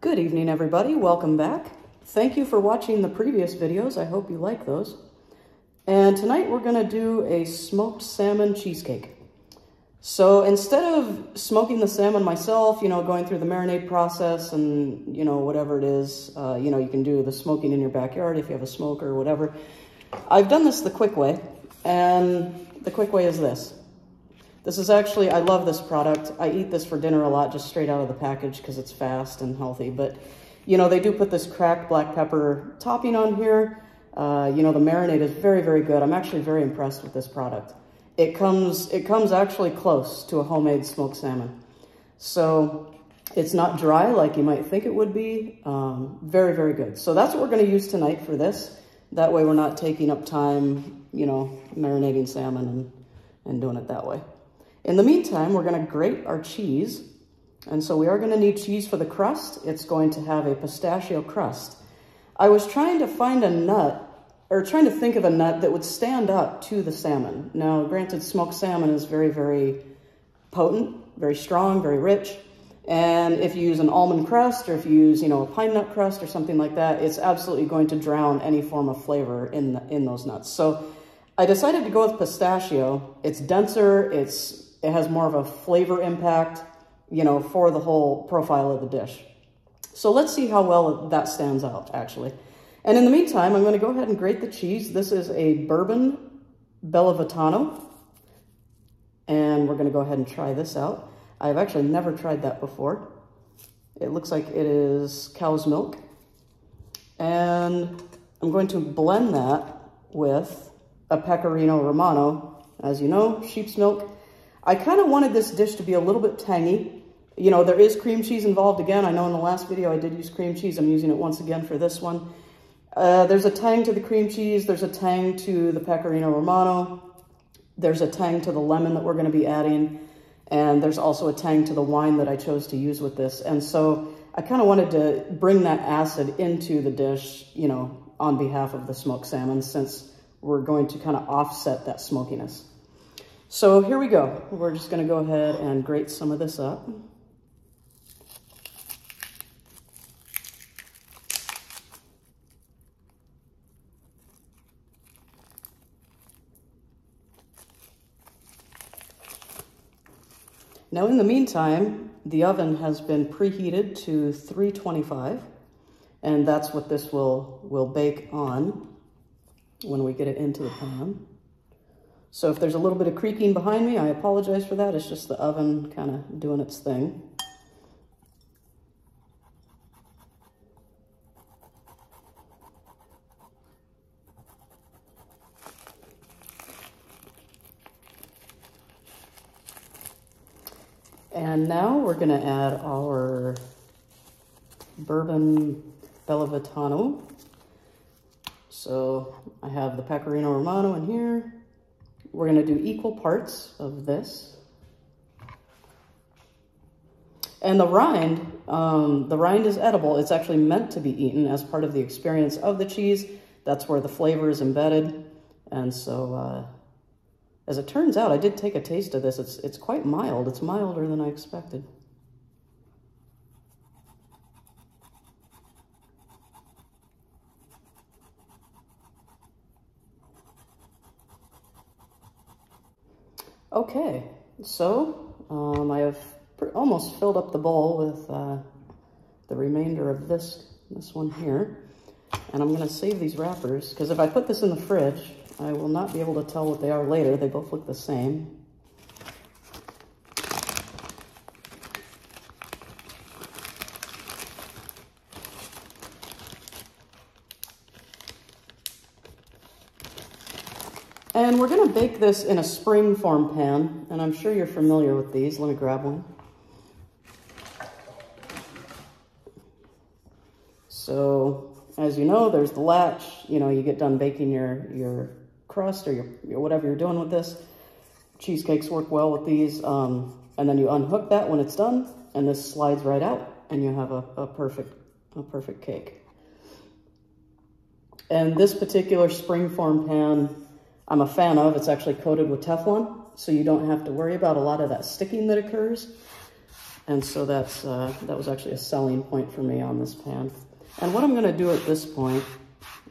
Good evening, everybody. Welcome back. Thank you for watching the previous videos. I hope you like those. And tonight we're going to do a smoked salmon cheesecake. So instead of smoking the salmon myself, going through the marinade process and, whatever it is, you can do the smoking in your backyard if you have a smoker or whatever. I've done this the quick way, and the quick way is this. This is actually, I love this product. I eat this for dinner a lot, just straight out of the package because it's fast and healthy. But, they do put this cracked black pepper topping on here. The marinade is very, very good. I'm actually very impressed with this product. It comes actually close to a homemade smoked salmon. So it's not dry like you might think it would be. Very, very good. So that's what we're going to use tonight for this. That way we're not taking up time, marinating salmon and doing it that way. In the meantime, we're going to grate our cheese. And so we are going to need cheese for the crust. It's going to have a pistachio crust. I was trying to find a nut, or trying to think of a nut that would stand up to the salmon. Now, granted, smoked salmon is very, very potent, very strong, very rich. And if you use an almond crust, or if you use, a pine nut crust or something like that, it's absolutely going to drown any form of flavor in those nuts. So I decided to go with pistachio. It's denser, it has more of a flavor impact, for the whole profile of the dish. So let's see how well that stands out, actually. And in the meantime, I'm going to go ahead and grate the cheese. This is a bourbon Bellavitano, and we're going to go ahead and try this out. I've actually never tried that before. It looks like it is cow's milk. And I'm going to blend that with a Pecorino Romano. As you know, sheep's milk. I kind of wanted this dish to be a little bit tangy. There is cream cheese involved again. I know in the last video I did use cream cheese. I'm using it once again for this one. There's a tang to the cream cheese. There's a tang to the Pecorino Romano. There's a tang to the lemon that we're going to be adding. And there's also a tang to the wine that I chose to use with this. And so I kind of wanted to bring that acid into the dish, on behalf of the smoked salmon, since we're going to kind of offset that smokiness. So here we go. We're just going to go ahead and grate some of this up. Now, in the meantime, the oven has been preheated to 325, and that's what this will bake on when we get it into the pan. So if there's a little bit of creaking behind me, I apologize for that. It's just the oven kind of doing its thing. And now we're going to add our bourbon Bellavitano. So I have the Pecorino Romano in here. We're going to do equal parts of this. And the rind is edible. It's actually meant to be eaten as part of the experience of the cheese. That's where the flavor is embedded. And so, as it turns out, I did take a taste of this. It's quite mild. It's milder than I expected. Okay, so I have almost filled up the bowl with the remainder of this one here. And I'm going to save these wrappers, because if I put this in the fridge, I will not be able to tell what they are later. They both look the same. And we're going to bake this in a spring form pan, and I'm sure you're familiar with these. Let me grab one. So, as you know, there's the latch. You get done baking your crust or your whatever you're doing with this. Cheesecakes work well with these. And then you unhook that when it's done, and this slides right out, and you have a perfect cake. And this particular spring form pan, I'm a fan of. It's actually coated with Teflon, so you don't have to worry about a lot of that sticking that occurs. And so that was actually a selling point for me on this pan. And what I'm gonna do at this point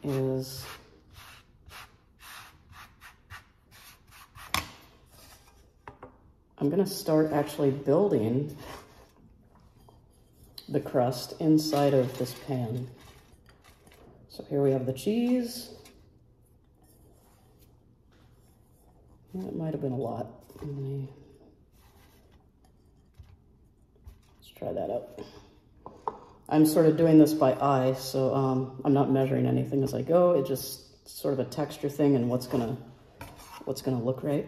is I'm gonna start actually building the crust inside of this pan. So here we have the cheese. That might have been a lot. Let's try that out. I'm sort of doing this by eye, so I'm not measuring anything as I go. It's just sort of a texture thing and what's gonna look right.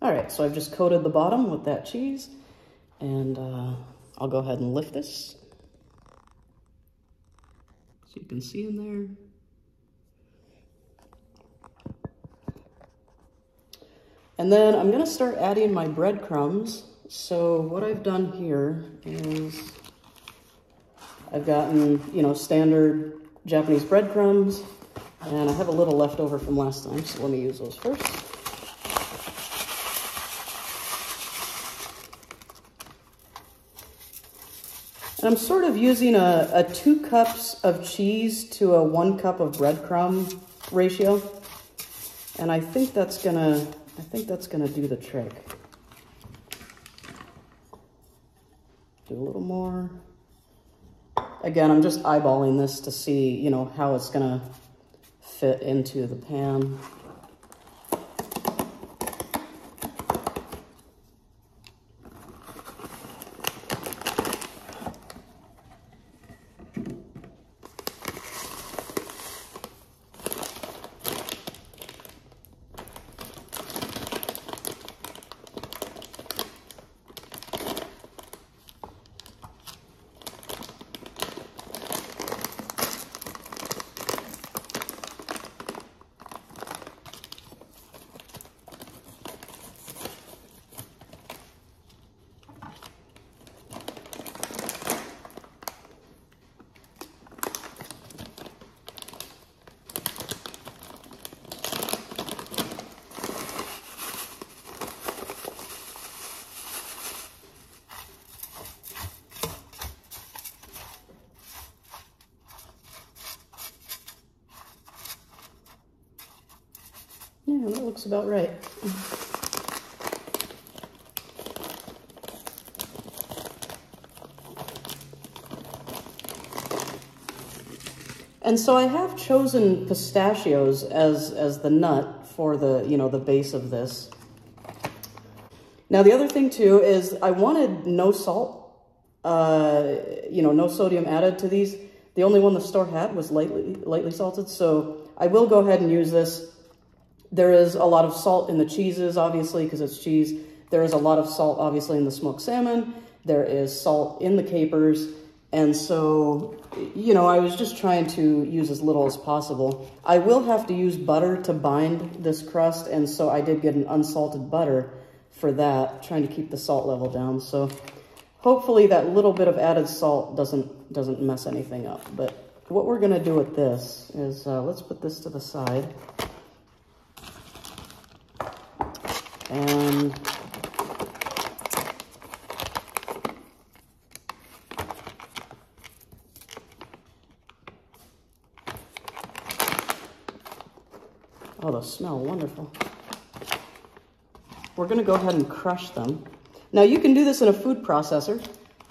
All right, so I've just coated the bottom with that cheese, and I'll go ahead and lift this. So you can see in there. And then I'm gonna start adding my breadcrumbs. So what I've done here is I've gotten, you know, standard Japanese breadcrumbs, and I have a little left over from last time, so let me use those first. And I'm sort of using a 2 cups of cheese to a 1 cup of breadcrumb ratio. And I think that's gonna do the trick. Do a little more. Again, I'm just eyeballing this to see, you know, how it's gonna fit into the pan. Yeah, that looks about right. And so I have chosen pistachios as the nut for the, you know, the base of this. Now the other thing too is I wanted no salt, you know, no sodium added to these. The only one the store had was lightly salted, so I will go ahead and use this. There is a lot of salt in the cheeses, obviously, because it's cheese. There is a lot of salt, obviously, in the smoked salmon. There is salt in the capers. And so, you know, I was just trying to use as little as possible. I will have to use butter to bind this crust, and so I did get an unsalted butter for that, trying to keep the salt level down. So hopefully that little bit of added salt doesn't mess anything up. But what we're gonna do with this is, let's put this to the side. And oh, those smell wonderful. We're gonna go ahead and crush them. Now you can do this in a food processor.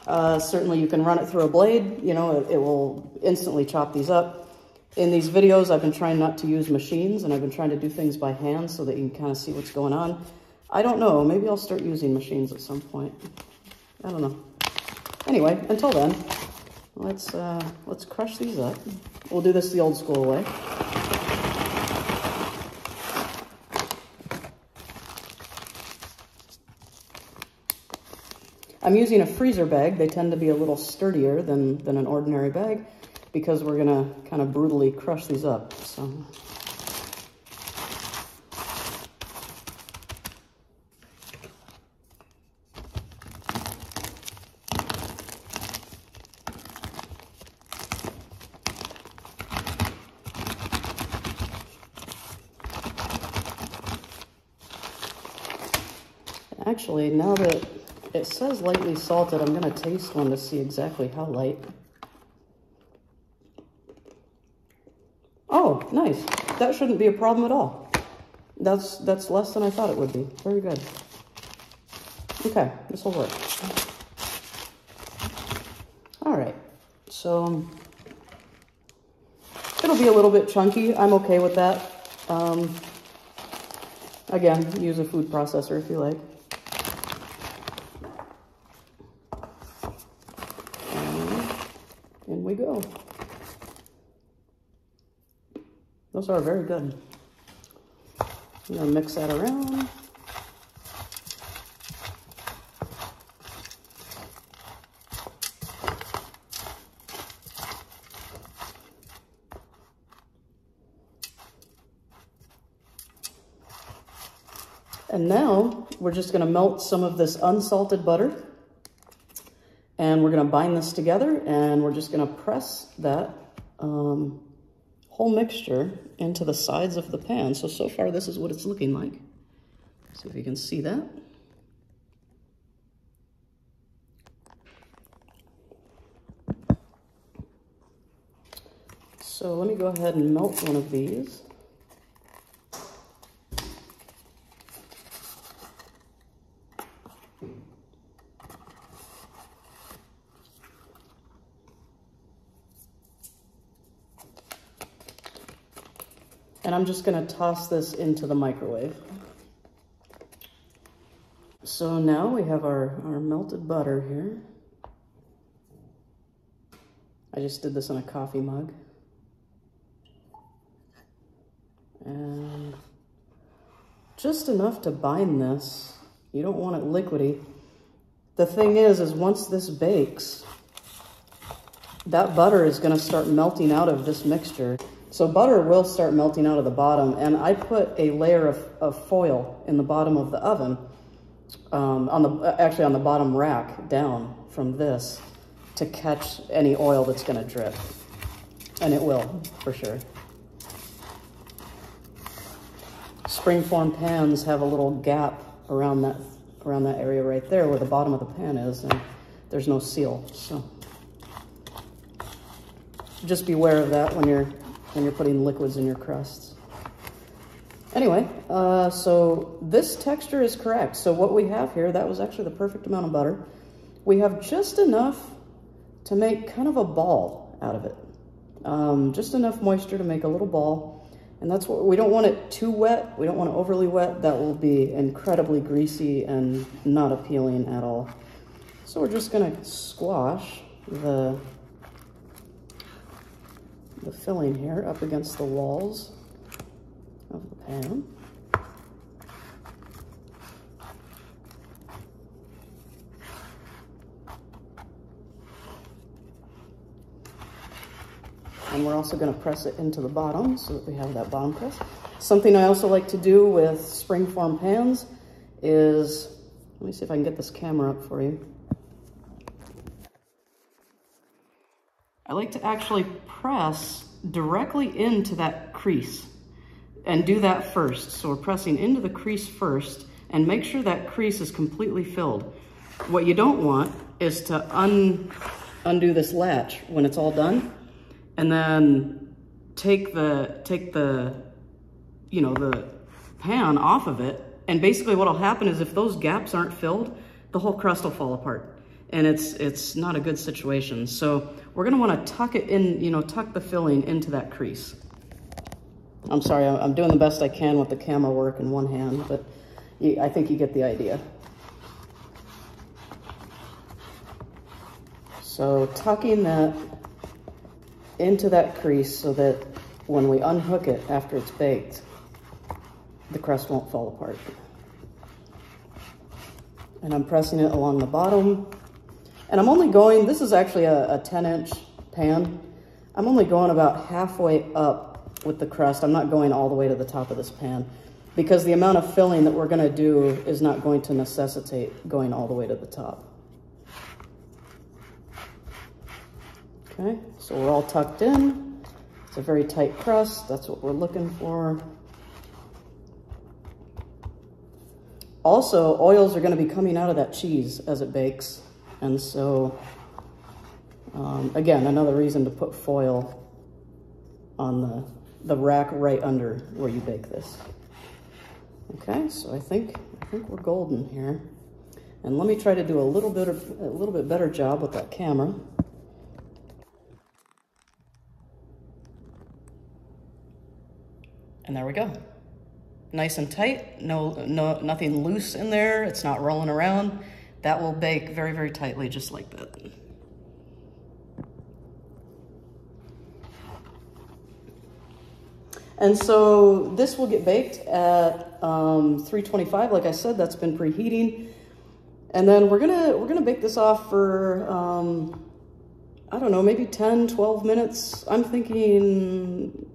Certainly you can run it through a blade, you know, it will instantly chop these up. In these videos, I've been trying not to use machines, and I've been trying to do things by hand so that you can kind of see what's going on. I don't know, maybe I'll start using machines at some point. I don't know. Anyway, until then, let's crush these up. We'll do this the old school way. I'm using a freezer bag. They tend to be a little sturdier than an ordinary bag because we're gonna kind of brutally crush these up, so. Actually, now that it says lightly salted, I'm gonna taste one to see exactly how light. Oh, nice. That shouldn't be a problem at all. That's less than I thought it would be. Very good. Okay, this will work. All right, so it'll be a little bit chunky. I'm okay with that. Again, use a food processor if you like. And in we go. Those are very good. I'm gonna mix that around. And now we're just gonna melt some of this unsalted butter, and we're gonna bind this together, and we're just gonna press that whole mixture into the sides of the pan. So far this is what it's looking like. See if you can see that. So let me go ahead and melt one of these. And I'm just gonna toss this into the microwave. So now we have our melted butter here. I just did this in a coffee mug. And just enough to bind this. You don't want it liquidy. The thing is once this bakes, that butter is gonna start melting out of this mixture. So butter will start melting out of the bottom, and I put a layer of foil in the bottom of the oven, actually on the bottom rack down from this, to catch any oil that's gonna drip. And it will, for sure. Springform pans have a little gap around that area right there where the bottom of the pan is, and there's no seal, so just beware of that when you're putting liquids in your crusts. Anyway, so this texture is correct. So what we have here, that was actually the perfect amount of butter. We have just enough to make kind of a ball out of it. Just enough moisture to make a little ball. And that's what, we don't want it too wet. We don't want it overly wet. That will be incredibly greasy and not appealing at all. So we're just gonna squash the filling here up against the walls of the pan. And we're also going to press it into the bottom so that we have that bottom press. Something I also like to do with springform pans is, let me see if I can get this camera up for you. I like to actually press directly into that crease and do that first. So we're pressing into the crease first and make sure that crease is completely filled. What you don't want is to undo this latch when it's all done, and then take the you know, the pan off of it. And basically what'll happen is if those gaps aren't filled, the whole crust will fall apart. And it's not a good situation. So we're gonna wanna tuck it in, you know, tuck the filling into that crease. I'm sorry, I'm doing the best I can with the camera work in one hand, but I think you get the idea. So tucking that into that crease so that when we unhook it after it's baked, the crust won't fall apart. And I'm pressing it along the bottom. And I'm only going, this is actually a 10-inch pan. I'm only going about halfway up with the crust. I'm not going all the way to the top of this pan because the amount of filling that we're gonna do is not going to necessitate going all the way to the top. Okay, so we're all tucked in. It's a very tight crust. That's what we're looking for. Also, oils are going to be coming out of that cheese as it bakes. And so, again, another reason to put foil on the rack right under where you bake this. Okay, so I think we're golden here. And let me try to do a little bit better job with that camera. And there we go. Nice and tight, nothing loose in there. It's not rolling around. That will bake very, very tightly, just like that. And so this will get baked at 325. Like I said, that's been preheating. And then we're gonna bake this off for I don't know, maybe 10, 12 minutes. I'm thinking,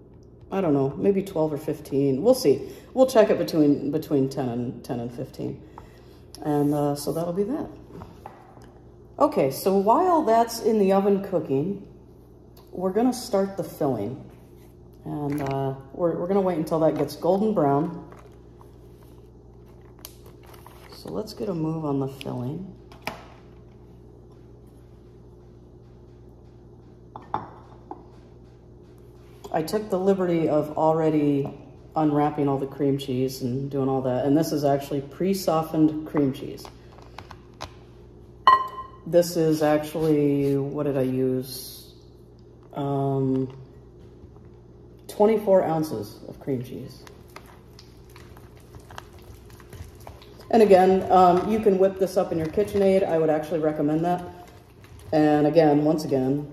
I don't know, maybe 12 or 15. We'll see. We'll check it between 10 and 15. And so that'll be that. Okay, so while that's in the oven cooking, we're gonna start the filling. And we're gonna wait until that gets golden brown. So let's get a move on the filling. I took the liberty of already unwrapping all the cream cheese and doing all that. And this is actually pre-softened cream cheese. This is actually, what did I use? 24 ounces of cream cheese. And again, you can whip this up in your KitchenAid. I would actually recommend that. And again, once again,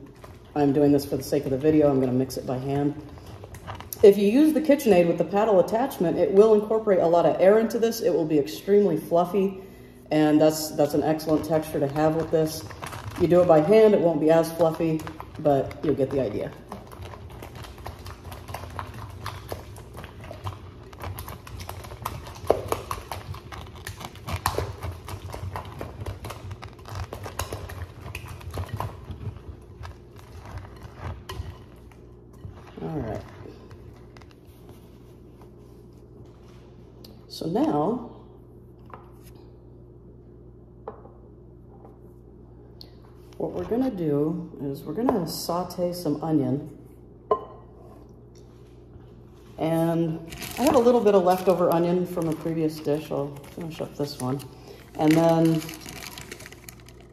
I'm doing this for the sake of the video. I'm gonna mix it by hand. If you use the KitchenAid with the paddle attachment, it will incorporate a lot of air into this. It will be extremely fluffy, and that's an excellent texture to have with this. You do it by hand, it won't be as fluffy, but you'll get the idea. All right. So now, what we're gonna do is we're gonna saute some onion. And I have a little bit of leftover onion from a previous dish. I'll finish up this one. And then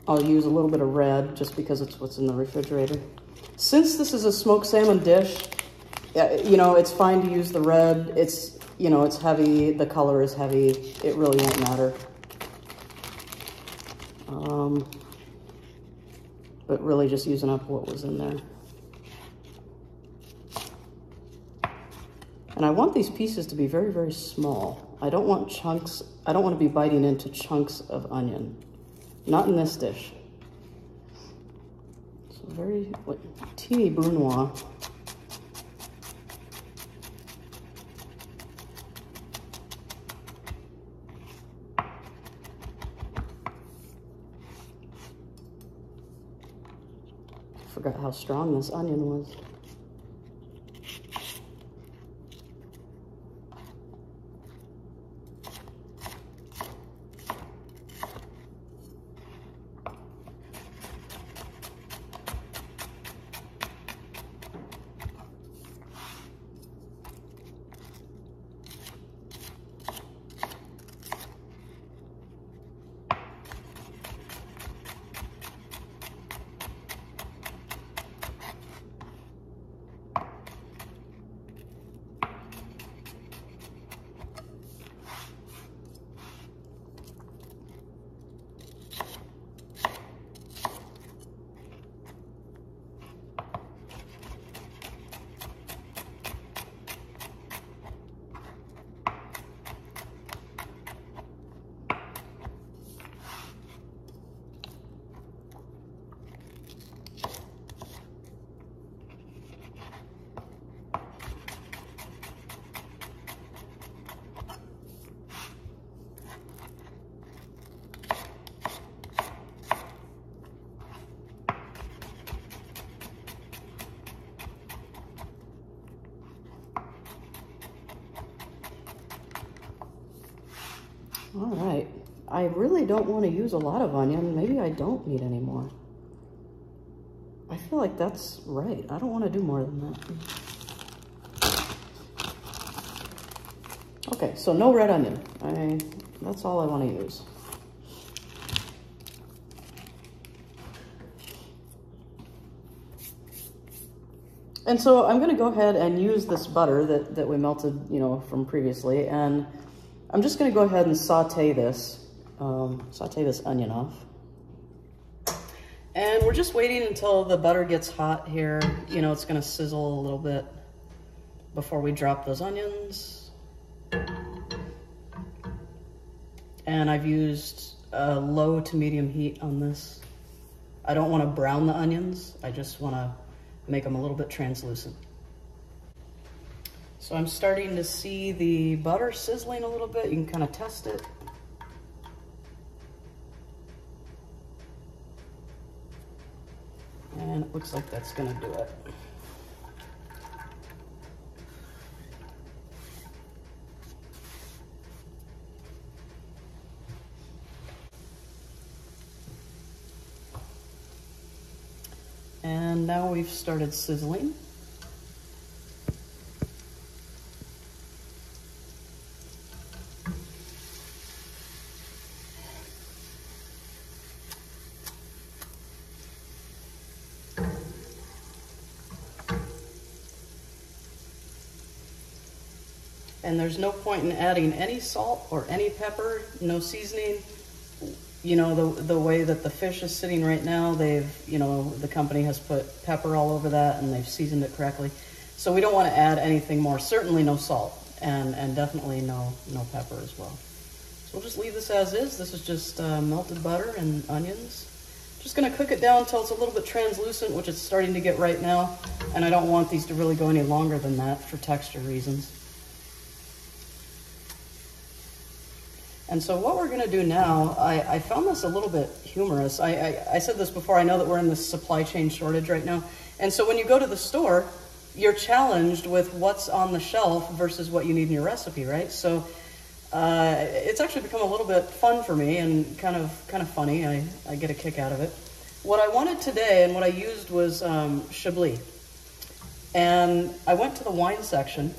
I'll use a little bit of red just because it's what's in the refrigerator. Since this is a smoked salmon dish, you know, it's fine to use the red. It's, you know, it's heavy. The color is heavy. It really won't matter. But really just using up what was in there. And I want these pieces to be very, very small. I don't want chunks. I don't want to be biting into chunks of onion. Not in this dish. So very, like, teeny brunoise. Forgot how strong this onion was. I really don't want to use a lot of onion. Maybe I don't need any more. I feel like that's right. I don't want to do more than that. Okay, so no red onion. That's all I want to use. And so I'm going to go ahead and use this butter that we melted, you know, from previously, and I'm just going to go ahead and saute this onion off. And we're just waiting until the butter gets hot here. You know, it's going to sizzle a little bit before we drop those onions. And I've used a low to medium heat on this. I don't want to brown the onions. I just want to make them a little bit translucent. So I'm starting to see the butter sizzling a little bit. You can kind of test it. And it looks like that's gonna do it. And now we've started sizzling. And there's no point in adding any salt or any pepper, no seasoning. You know, the way that the fish is sitting right now, the company has put pepper all over that and they've seasoned it correctly. So we don't want to add anything more, certainly no salt and definitely no pepper as well. So we'll just leave this as is. This is just melted butter and onions. Just gonna cook it down until it's a little bit translucent, which it's starting to get right now. And I don't want these to really go any longer than that for texture reasons. And so what we're gonna do now, I found this a little bit humorous. I said this before, I know that we're in this supply chain shortage right now. And so when you go to the store, you're challenged with what's on the shelf versus what you need in your recipe, right? So it's actually become a little bit fun for me and kind of funny. I get a kick out of it. What I wanted today and what I used was Chablis. And I went to the wine section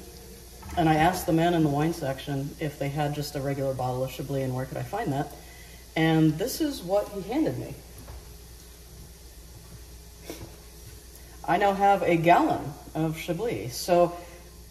and I asked the man in the wine section if they had just a regular bottle of Chablis and where could I find that. And this is what he handed me. I now have a gallon of Chablis. So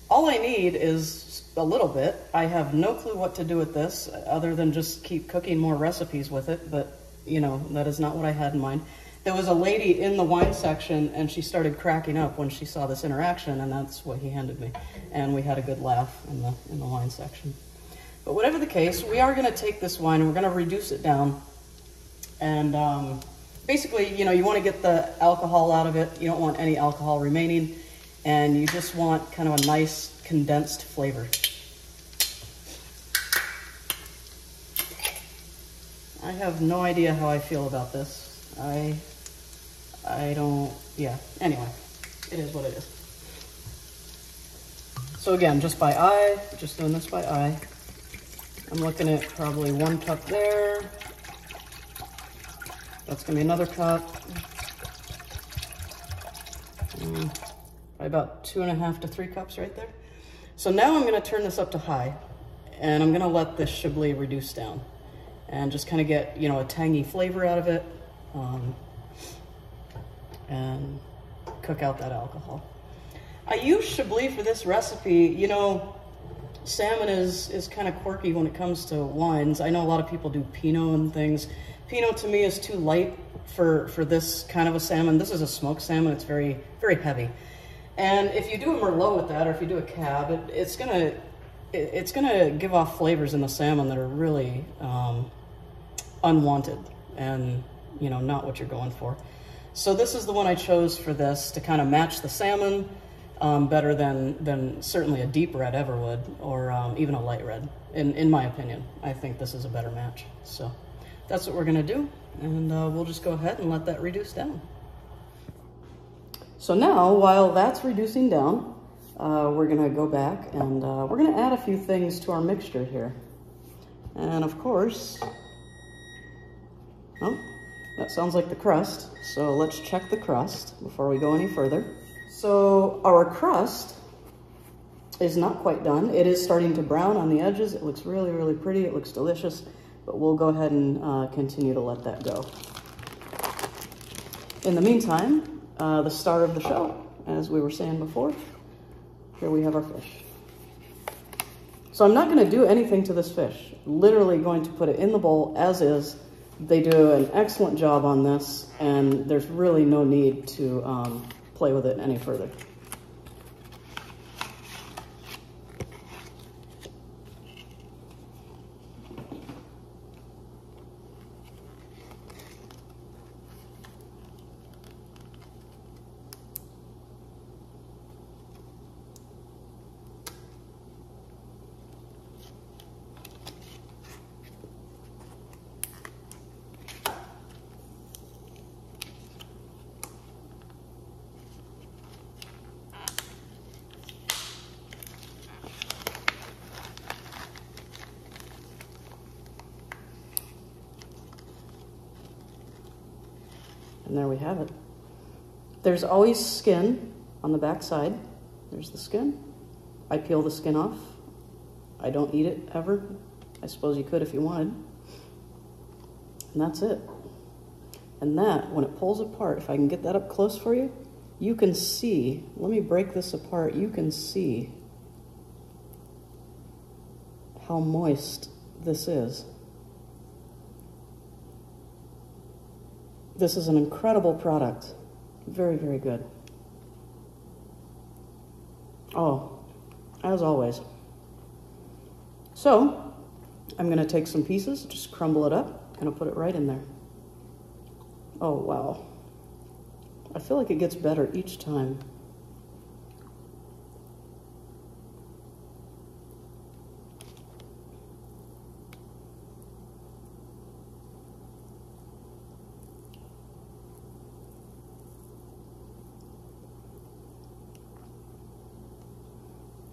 all I need is a little bit. I have no clue what to do with this other than just keep cooking more recipes with it, but you know, that is not what I had in mind. There was a lady in the wine section and she started cracking up when she saw this interaction, and that's what he handed me. And we had a good laugh in the wine section. But whatever the case, we are gonna take this wine and we're gonna reduce it down. And basically, you know, you wanna get the alcohol out of it. You don't want any alcohol remaining. And you just want kind of a nice condensed flavor. I have no idea how I feel about this. I don't, yeah, anyway, it is what it is. So again, just by eye, just doing this by eye. I'm looking at probably 1 cup there. That's gonna be another cup. About 2.5 to 3 cups right there. So now I'm gonna turn this up to high and I'm gonna let this Chablis reduce down and just kind of get, you know, a tangy flavor out of it. And cook out that alcohol. I use Chablis for this recipe. You know, salmon is kind of quirky when it comes to wines. I know a lot of people do Pinot and things. Pinot to me is too light for this kind of a salmon. This is a smoked salmon. It's very, very heavy. And if you do a Merlot with that, or if you do a Cab, it's gonna give off flavors in the salmon that are really unwanted and, you know, not what you're going for. So this is the one I chose for this to kind of match the salmon better than certainly a deep red ever would, or even a light red. In my opinion, I think this is a better match. So that's what we're gonna do, and we'll just go ahead and let that reduce down. So now, while that's reducing down, we're gonna go back and we're gonna add a few things to our mixture here. And of course, That sounds like the crust. So let's check the crust before we go any further. So our crust is not quite done. It is starting to brown on the edges. It looks really, really pretty. It looks delicious, but we'll go ahead and continue to let that go. In the meantime, the star of the show, as we were saying before, here we have our fish. So I'm not gonna do anything to this fish. Literally going to put it in the bowl as is. They do an excellent job on this, and there's really no need to play with it any further. And there we have it. There's always skin on the back side. There's the skin. I peel the skin off. I don't eat it ever. I suppose you could if you wanted. And that's it. And that, when it pulls apart, if I can get that up close for you, you can see, let me break this apart, you can see how moist this is. This is an incredible product. Very, very good. Oh, as always. So, I'm gonna take some pieces, just crumble it up, and I'll put it right in there. Oh, wow. I feel like it gets better each time.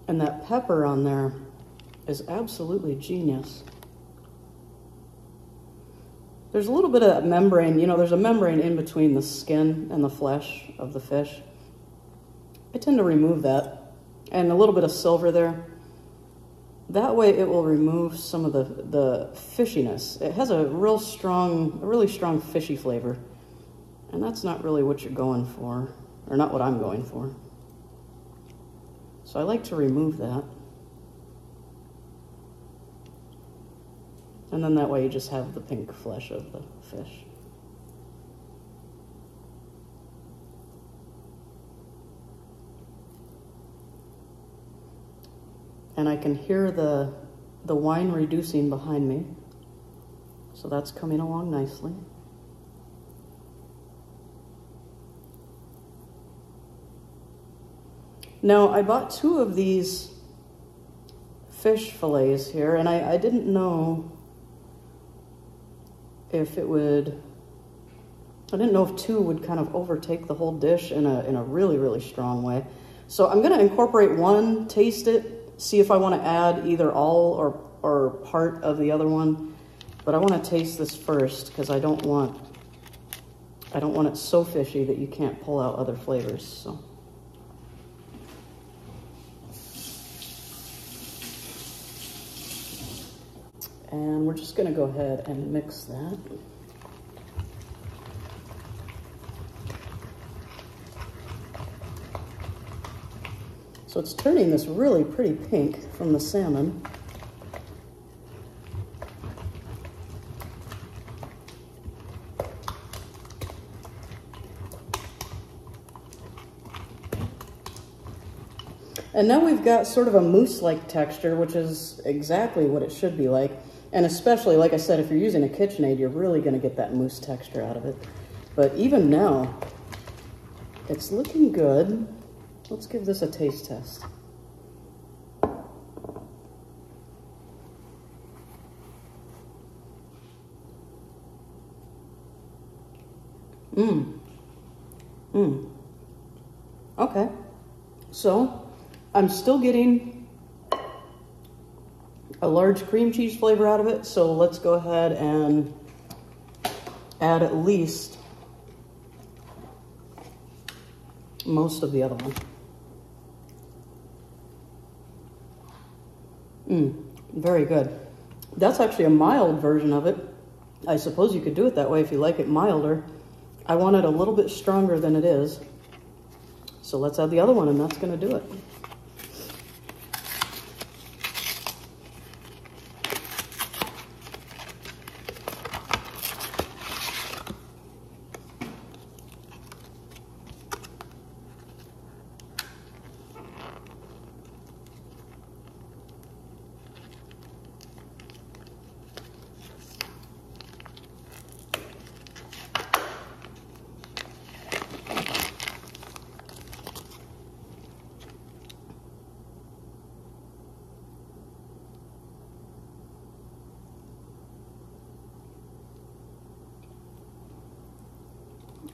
And that pepper on there is absolutely genius. There's a little bit of that membrane, you know, there's a membrane in between the skin and the flesh of the fish. I tend to remove that. And a little bit of silver there. That way it will remove some of the fishiness. It has a really strong fishy flavor. And that's not really what you're going for, or not what I'm going for. So I like to remove that. And then that way you just have the pink flesh of the fish. And I can hear the wine reducing behind me. So that's coming along nicely. Now, I bought 2 of these fish fillets here, and I didn't know if it would, I didn't know if 2 would kind of overtake the whole dish in a really, really strong way. So I'm gonna incorporate one, taste it, see if I wanna add either all or part of the other one. But I wanna taste this first, because I don't want it so fishy that you can't pull out other flavors, so. And we're just gonna go ahead and mix that. So it's turning this really pretty pink from the salmon. And now we've got sort of a mousse-like texture, which is exactly what it should be like. And especially, like I said, if you're using a KitchenAid, you're really gonna get that mousse texture out of it. But even now, it's looking good. Let's give this a taste test. Okay. So, I'm still getting a large cream cheese flavor out of it, so let's go ahead and add at least most of the other one. Very good. That's actually a mild version of it. I suppose you could do it that way if you like it milder. I want it a little bit stronger than it is. So let's add the other one, and that's going to do it.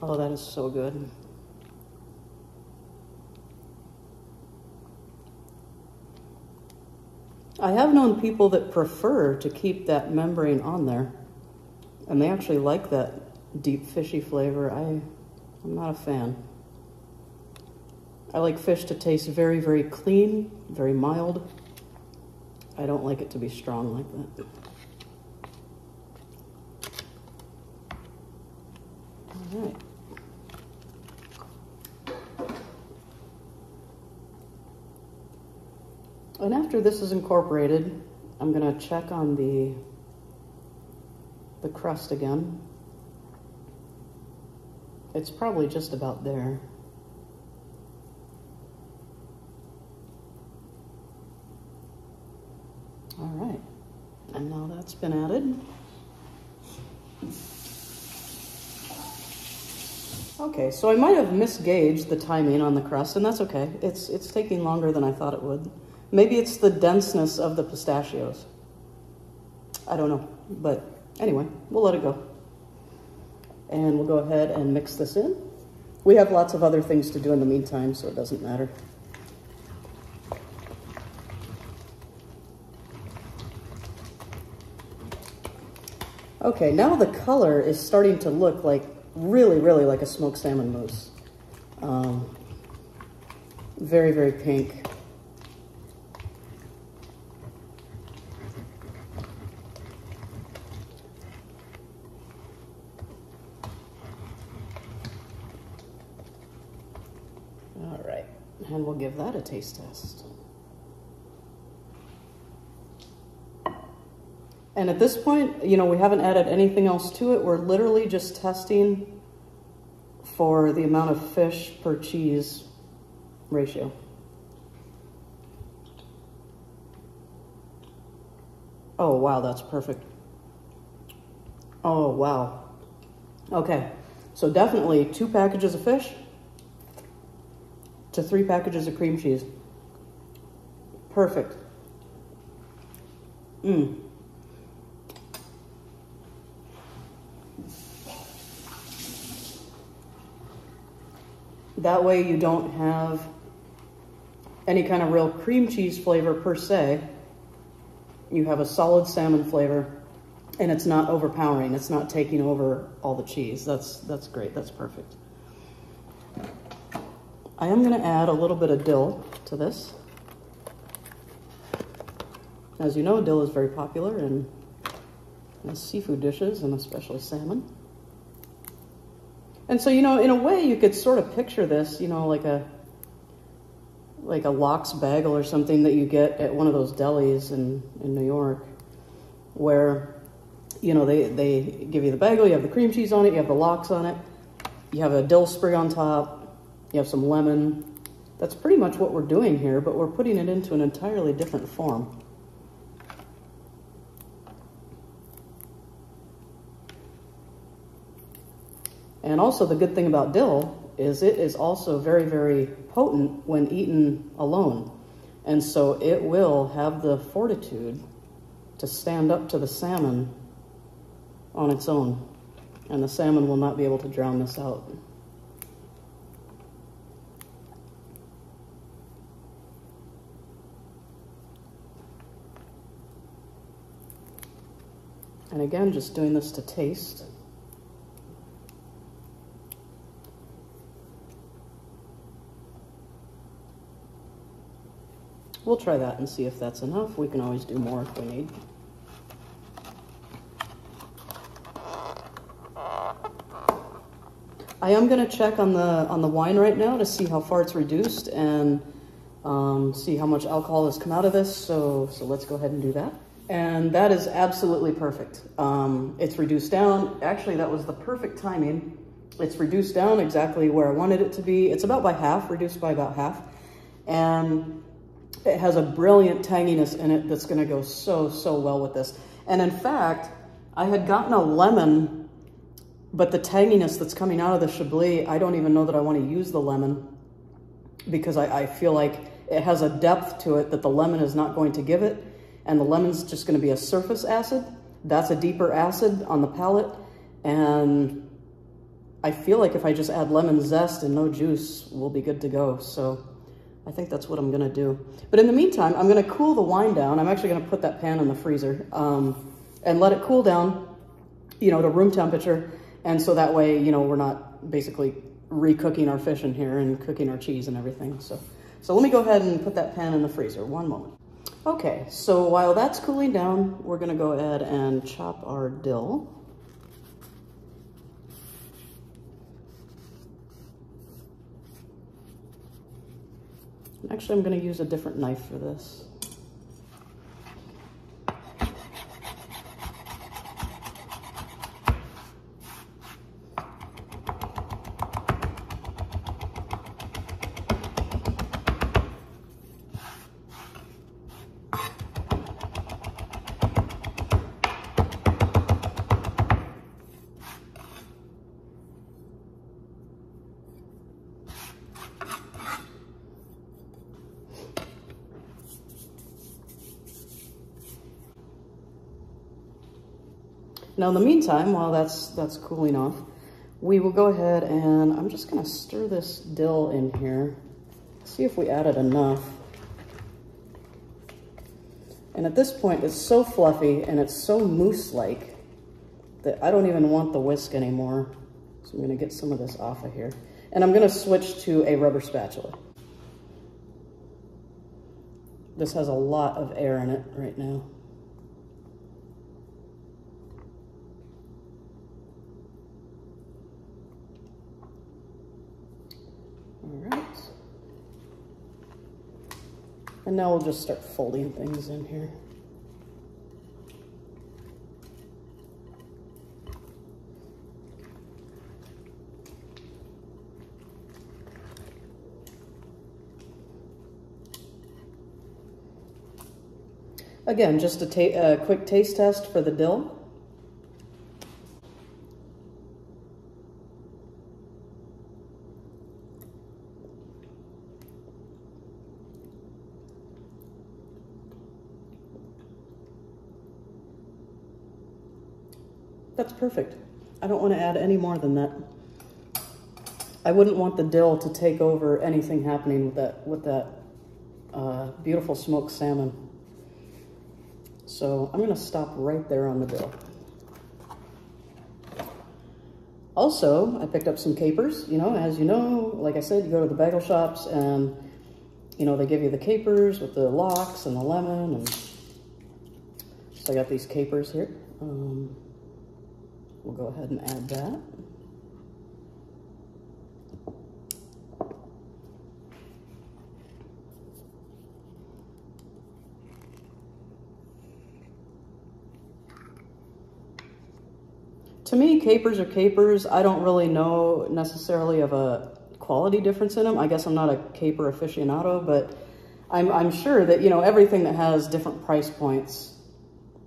Oh, that is so good. I have known people that prefer to keep that membrane on there, and they actually like that deep fishy flavor. I'm not a fan. I like fish to taste very, very clean, very mild. I don't like it to be strong like that. All right. And after this is incorporated, I'm going to check on the crust again. It's probably just about there. All right, and now that's been added. Okay, so I might have misgauged the timing on the crust, and that's okay. It's taking longer than I thought it would. Maybe it's the denseness of the pistachios. I don't know, but anyway, we'll let it go. And we'll go ahead and mix this in. We have lots of other things to do in the meantime, so it doesn't matter. Okay, now the color is starting to look like really, really like a smoked salmon mousse. Very, very pink. All right, and we'll give that a taste test. And at this point, you know, we haven't added anything else to it. We're literally just testing for the amount of fish per cheese ratio. Oh, wow, that's perfect. Oh, wow. Okay, so definitely 2 packages of fish to 3 packages of cream cheese. Perfect. That way you don't have any kind of real cream cheese flavor per se. You have a solid salmon flavor, and it's not overpowering. It's not taking over all the cheese. That's great. That's perfect. I am going to add a little bit of dill to this. As you know, dill is very popular in seafood dishes, and especially salmon. And so, you know, in a way, you could sort of picture this, you know, like a lox bagel or something that you get at one of those delis in New York, where, you know, they give you the bagel, you have the cream cheese on it, you have the lox on it, you have a dill sprig on top, you have some lemon. That's pretty much what we're doing here, but we're putting it into an entirely different form. And also the good thing about dill is it is also very, very potent when eaten alone. And so it will have the fortitude to stand up to the salmon on its own. And the salmon will not be able to drown this out. And again, just doing this to taste. We'll try that and see if that's enough. We can always do more if we need. I am going to check on the wine right now to see how far it's reduced and see how much alcohol has come out of this. So let's go ahead and do that. And that is absolutely perfect. It's reduced down. Actually, that was the perfect timing. It's reduced down exactly where I wanted it to be. It's about by half, reduced by about half. And it has a brilliant tanginess in it that's going to go so well with this. And in fact, I had gotten a lemon, but the tanginess that's coming out of the Chablis, I don't even know that I want to use the lemon, because I feel like it has a depth to it that the lemon is not going to give it. And the lemon's just going to be a surface acid. That's a deeper acid on the palate. And I feel like if I just add lemon zest and no juice, we'll be good to go. So I think that's what I'm going to do. But in the meantime, I'm going to cool the wine down. I'm actually going to put that pan in the freezer and let it cool down, to room temperature. And so that way, we're not basically re-cooking our fish in here and cooking our cheese and everything. So let me go ahead and put that pan in the freezer. One moment. Okay, so while that's cooling down, we're going to go ahead and chop our dill. Actually, I'm going to use a different knife for this. Now, in the meantime, while that's cooling off, we will go ahead and I'm just going to stir this dill in here, see if we added enough. And at this point, it's so fluffy and it's so mousse-like that I don't even want the whisk anymore. So I'm going to get some of this off of here. And I'm going to switch to a rubber spatula. This has a lot of air in it right now. All right. And now we'll just start folding things in here. Again, just a quick taste test for the dill. That's perfect. I don't want to add any more than that. I wouldn't want the dill to take over anything happening with that beautiful smoked salmon. So I'm going to stop right there on the dill. Also, I picked up some capers. As you know, like I said, you go to the bagel shops and, they give you the capers with the lox and the lemon. And so I got these capers here. We'll go ahead and add that. To me, capers are capers. I don't really know necessarily of a quality difference in them. I guess I'm not a caper aficionado, but I'm sure that, everything that has different price points,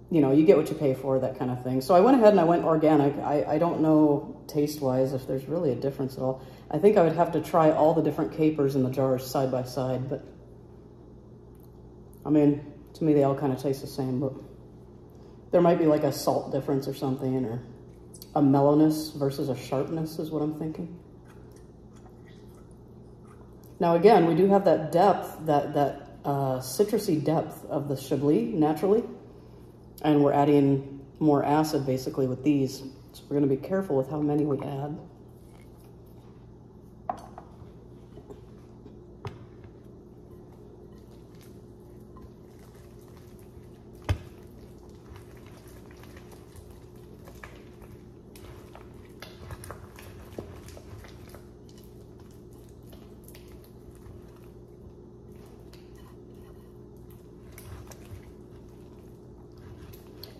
you get what you pay for, that kind of thing. So I went ahead and I went organic. I don't know taste-wise if there's really a difference at all. I think I would have to try all the different capers in the jars side by side, but I mean, to me, they all kind of taste the same, but there might be like a salt difference or something, or a mellowness versus a sharpness is what I'm thinking. Now again, we do have that depth, that citrusy depth of the Chablis naturally, and we're adding more acid basically with these. So we're going to be careful with how many we add.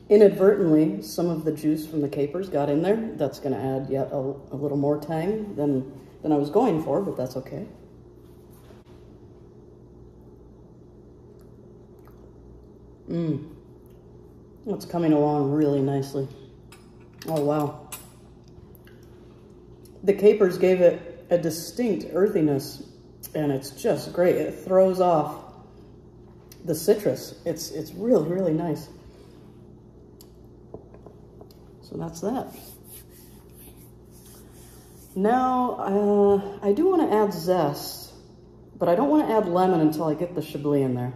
Inadvertently, some of the juice from the capers got in there. That's going to add yet a little more tang than I was going for, but that's okay. It's coming along really nicely. Oh, wow. The capers gave it a distinct earthiness, and it's just great. It throws off the citrus. It's really, really nice. So that's that. Now, I do want to add zest, but I don't want to add lemon until I get the Chablis in there,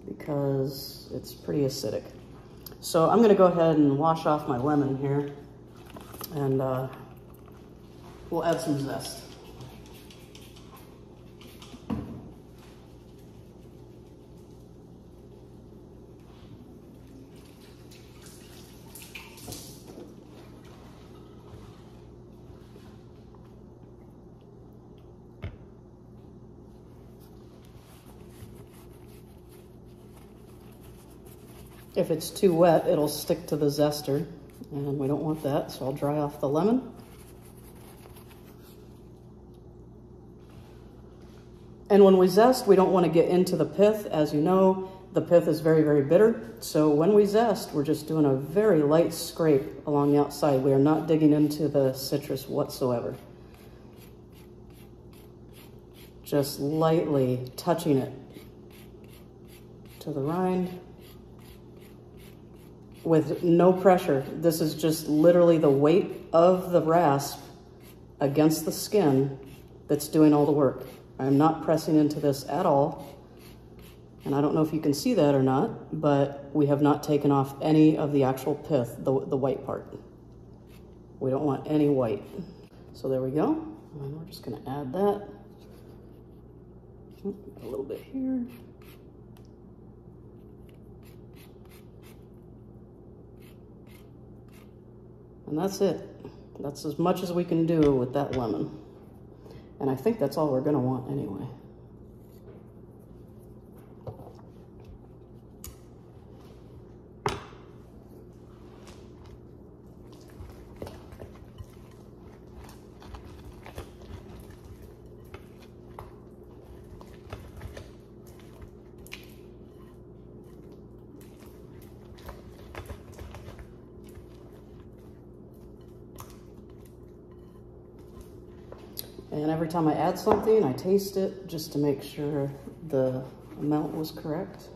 because it's pretty acidic. So I'm going to go ahead and wash off my lemon here, and we'll add some zest. If it's too wet, it'll stick to the zester, and we don't want that, so I'll dry off the lemon. And when we zest, we don't want to get into the pith. As you know, the pith is very, very bitter. So when we zest, we're just doing a very light scrape along the outside. We are not digging into the citrus whatsoever. Just lightly touching it to the rind with no pressure. This is just literally the weight of the rasp against the skin that's doing all the work. I'm not pressing into this at all. And I don't know if you can see that or not, but we have not taken off any of the actual pith, the white part. We don't want any white. So there we go. And we're just gonna add that. A little bit here. And that's it. That's as much as we can do with that lemon. And I think that's all we're gonna want anyway. And every time I add something, I taste it just to make sure the amount was correct.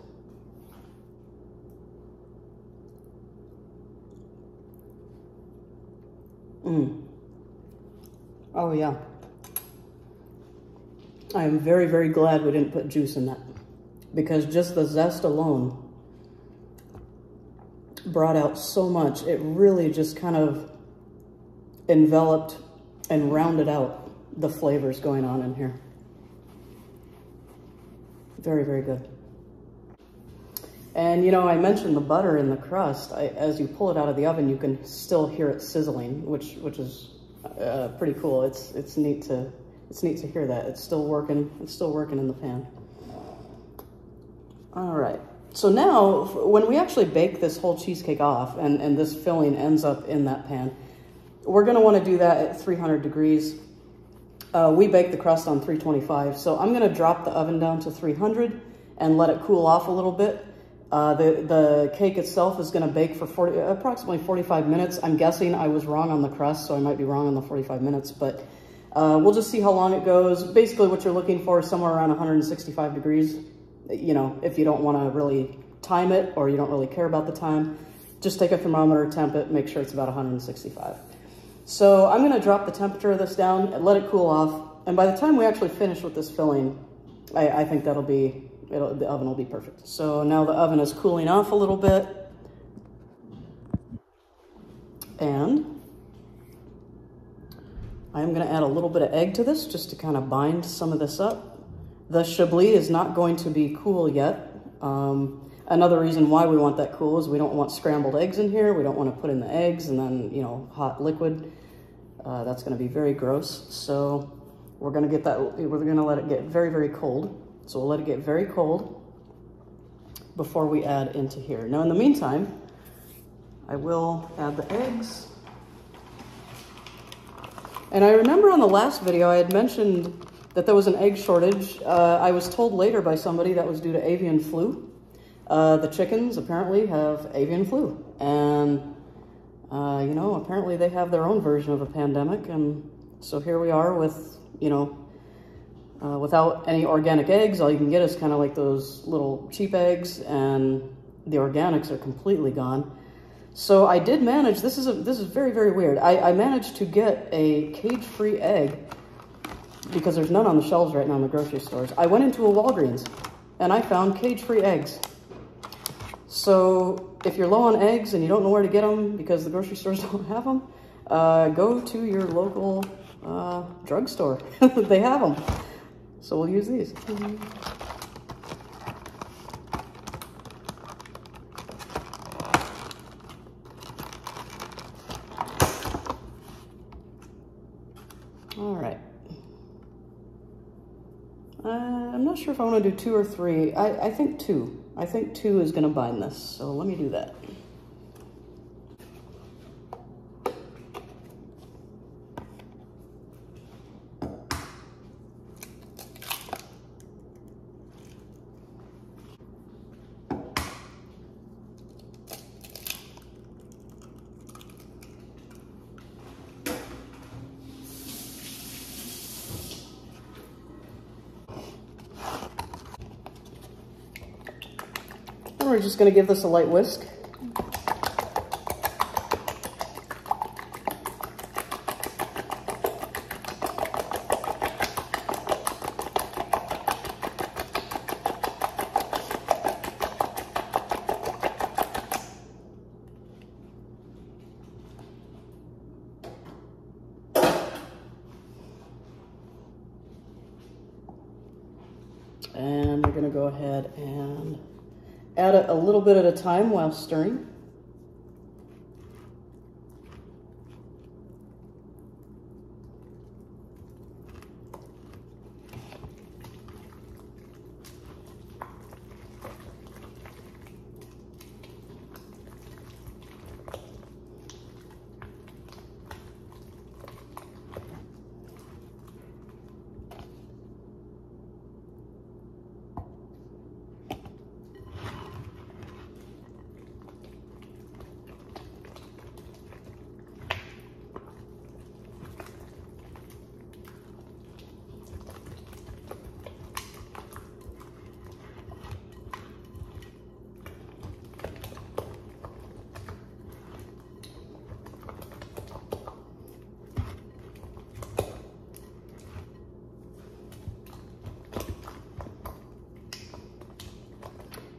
Oh yeah. I am very, very glad we didn't put juice in that, because just the zest alone brought out so much. It really just kind of enveloped and rounded out the flavors going on in here. Very, very good. And you know, I mentioned the butter in the crust. As you pull it out of the oven, you can still hear it sizzling, which is pretty cool. It's neat to hear that. It's still working. It's still working in the pan. All right. So now, when we actually bake this whole cheesecake off, and this filling ends up in that pan, we're going to want to do that at 300 degrees. We bake the crust on 325, so I'm going to drop the oven down to 300 and let it cool off a little bit. The cake itself is going to bake for approximately 45 minutes. I'm guessing I was wrong on the crust, so I might be wrong on the 45 minutes, but we'll just see how long it goes. Basically, what you're looking for is somewhere around 165 degrees. You know, if you don't want to really time it or you don't really care about the time, just take a thermometer, temp it, make sure it's about 165. So I'm going to drop the temperature of this down and let it cool off. And by the time we actually finish with this filling, I think the oven will be perfect. So now the oven is cooling off a little bit. And I'm going to add a little bit of egg to this just to kind of bind some of this up. The Chablis is not going to be cool yet. Another reason why we want that cool is we don't want scrambled eggs in here. We don't want to put in the eggs and then, you know, hot liquid. That's going to be very gross. So we're going to let it get very, very cold. So we'll let it get very cold before we add into here. Now, in the meantime, I will add the eggs. And I remember on the last video I had mentioned that there was an egg shortage. I was told later by somebody that was due to avian flu. The chickens apparently have avian flu. And, you know, apparently they have their own version of a pandemic. And so here we are with, you know, without any organic eggs. All you can get is kind of like those little cheap eggs, and the organics are completely gone. So I did manage, this is very, very weird. I managed to get a cage-free egg because there's none on the shelves right now in the grocery stores. I went into a Walgreens and I found cage-free eggs. So if you're low on eggs and you don't know where to get them because the grocery stores don't have them, go to your local drugstore. They have them. So we'll use these. All right. I'm not sure if I want to do 2 or 3. I think 2. I think 2 is going to bind this, so let me do that. We're just going to give this a light whisk. And we're going to go ahead and add it a little bit at a time while stirring.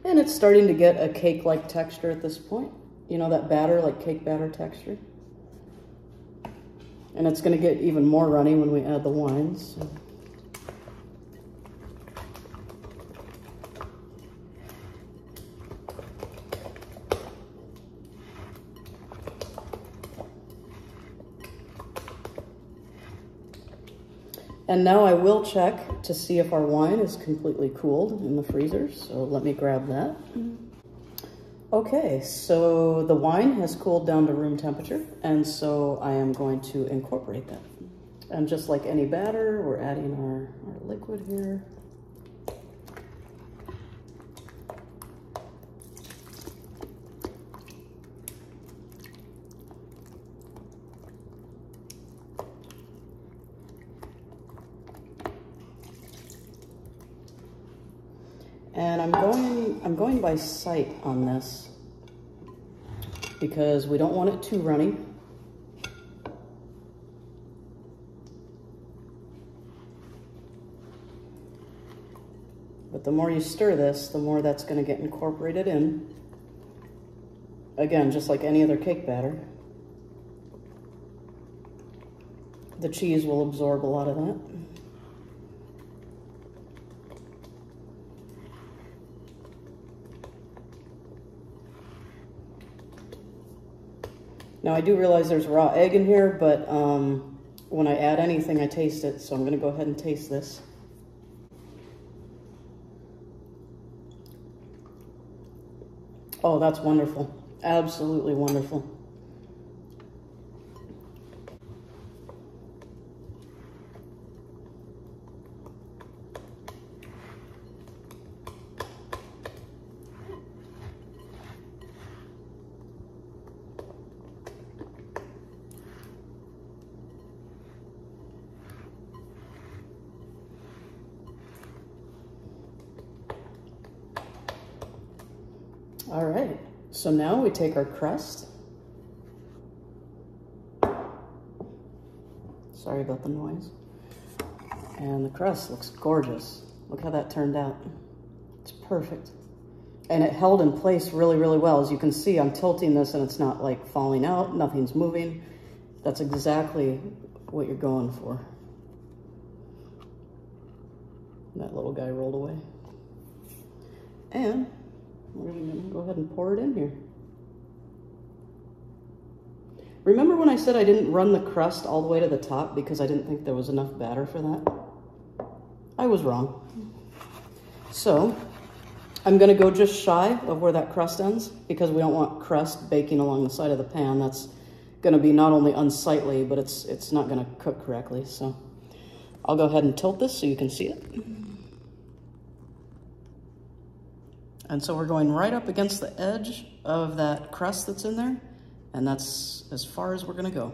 And it's starting to get a cake-like texture at this point. You know, that batter, like cake batter texture. And it's going to get even more runny when we add the wines. So. And now I will check to see if our wine is completely cooled in the freezer. So let me grab that. Okay, so the wine has cooled down to room temperature, and so I am going to incorporate that. And just like any batter, we're adding our liquid here. And I'm going by sight on this because we don't want it too runny. But the more you stir this, the more that's going to get incorporated in. Again, just like any other cake batter. The cheese will absorb a lot of that. Now I do realize there's raw egg in here, but when I add anything, I taste it, so I'm going to go ahead and taste this. Oh, that's wonderful. Absolutely wonderful. All right, so now we take our crust. Sorry about the noise. And the crust looks gorgeous. Look how that turned out. It's perfect. And it held in place really, really well. As you can see, I'm tilting this and it's not like falling out, nothing's moving. That's exactly what you're going for. That little guy rolled away. And we're gonna go ahead and pour it in here. Remember when I said I didn't run the crust all the way to the top because I didn't think there was enough batter for that? I was wrong. So I'm gonna go just shy of where that crust ends because we don't want crust baking along the side of the pan. That's gonna be not only unsightly, but it's not gonna cook correctly. So I'll go ahead and tilt this so you can see it. And so we're going right up against the edge of that crust that's in there, and that's as far as we're gonna go.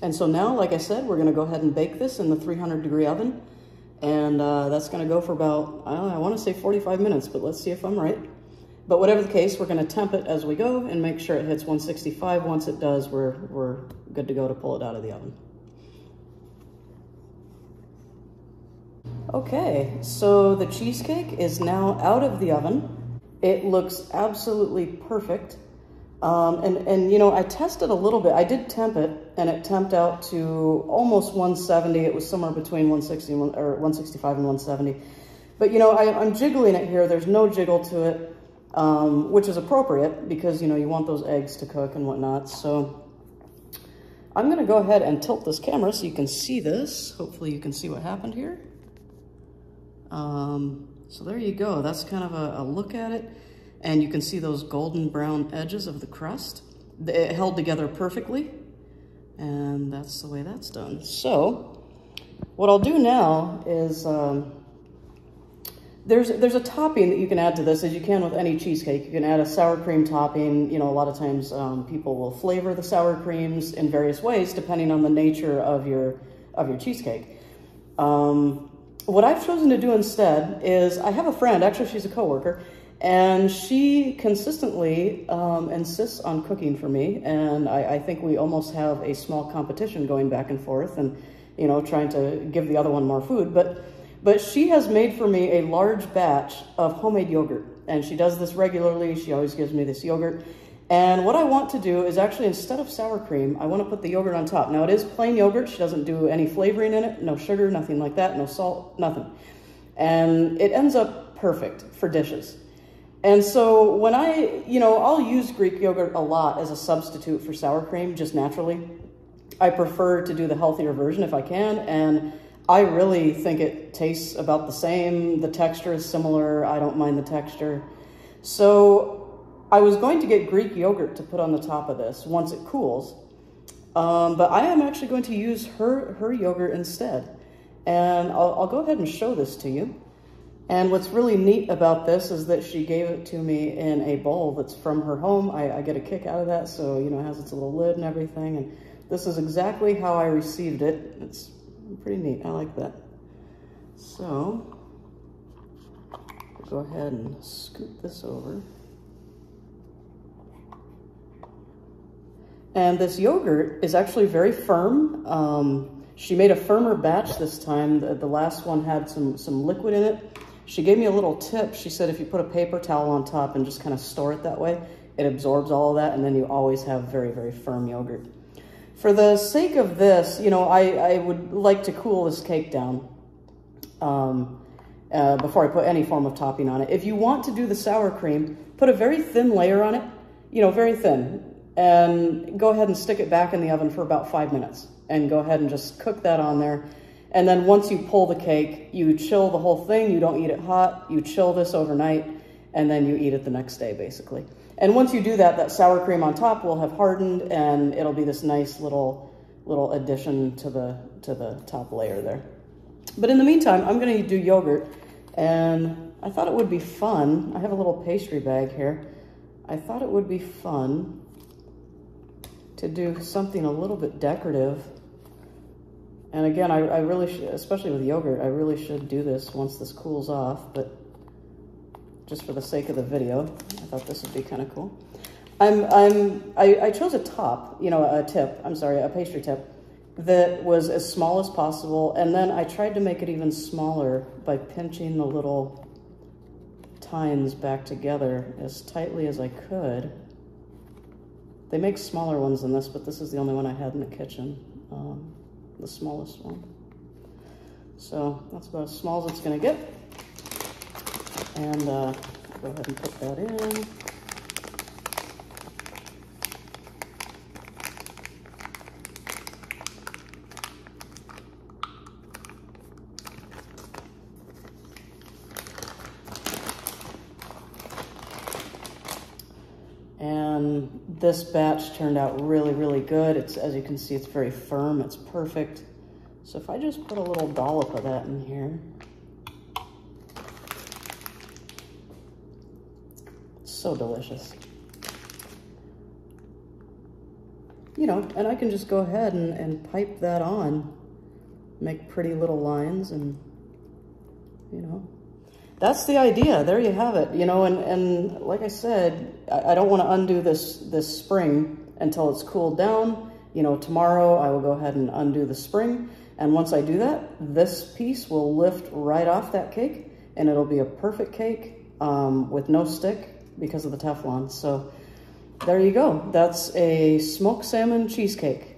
And so now, like I said, we're gonna go ahead and bake this in the 300-degree oven, and that's gonna go for about, I wanna say 45 minutes, but let's see if I'm right. But whatever the case, we're gonna temp it as we go and make sure it hits 165. Once it does, we're good to go to pull it out of the oven. Okay, so the cheesecake is now out of the oven. It looks absolutely perfect. And you know, I tested a little bit. I did temp it, and it temped out to almost 170. It was somewhere between 160 or 165 and 170. But you know, I'm jiggling it here. There's no jiggle to it, which is appropriate because you know you want those eggs to cook and whatnot. So I'm gonna go ahead and tilt this camera so you can see this. Hopefully you can see what happened here. So there you go. That's kind of a look at it. And you can see those golden brown edges of the crust. It held together perfectly. And that's the way that's done. So what I'll do now is, there's a topping that you can add to this, as you can with any cheesecake. You can add a sour cream topping. You know, a lot of times people will flavor the sour creams in various ways depending on the nature of your cheesecake. What I've chosen to do instead is, I have a friend, actually she's a coworker, and she consistently insists on cooking for me, and I think we almost have a small competition going back and forth and, you know, trying to give the other one more food. But she has made for me a large batch of homemade yogurt, and she does this regularly. She always gives me this yogurt. And what I want to do is actually, instead of sour cream, I want to put the yogurt on top. Now, it is plain yogurt. She doesn't do any flavoring in it, no sugar, nothing like that, no salt, nothing. And it ends up perfect for dishes. And so when I'll use Greek yogurt a lot as a substitute for sour cream, just naturally. I prefer to do the healthier version if I can, and I really think it tastes about the same. The texture is similar. I don't mind the texture. So I was going to get Greek yogurt to put on the top of this once it cools, but I am actually going to use her yogurt instead. And I'll go ahead and show this to you. And what's really neat about this is that she gave it to me in a bowl that's from her home. I get a kick out of that, so you know, it has its little lid and everything. And this is exactly how I received it. It's pretty neat, I like that. So, go ahead and scoop this over. And this yogurt is actually very firm. She made a firmer batch this time. The last one had some liquid in it. She gave me a little tip. She said if you put a paper towel on top and just kind of store it that way, it absorbs all of that, and then you always have very, very firm yogurt. For the sake of this, you know, I would like to cool this cake down before I put any form of topping on it. If you want to do the sour cream, put a very thin layer on it, you know, very thin. And go ahead and stick it back in the oven for about 5 minutes, and go ahead and just cook that on there. And then once you pull the cake, you chill the whole thing. You don't eat it hot. You chill this overnight, and then you eat it the next day, basically. And once you do that, that sour cream on top will have hardened, and it'll be this nice little addition to the top layer there. But in the meantime, I'm gonna do yogurt, and I thought it would be fun. I have a little pastry bag here. I thought it would be fun to do something a little bit decorative. And again, I really should, especially with yogurt, I really should do this once this cools off, but just for the sake of the video, I thought this would be kind of cool. I chose a top, a pastry tip that was as small as possible, and then I tried to make it even smaller by pinching the little tines back together as tightly as I could. They make smaller ones than this, but this is the only one I had in the kitchen. The smallest one. So that's about as small as it's gonna get. And go ahead and put that in. And this batch turned out really, really good. It's, as you can see, it's very firm, it's perfect. So if I just put a little dollop of that in here, it's so delicious. You know, and I can just go ahead and pipe that on, make pretty little lines, and, you know, that's the idea. There you have it. You know, and like I said, I don't want to undo this spring until it's cooled down. You know, tomorrow I will go ahead and undo the spring. And once I do that, this piece will lift right off that cake, and it'll be a perfect cake with no stick because of the Teflon. So there you go. That's a smoked salmon cheesecake.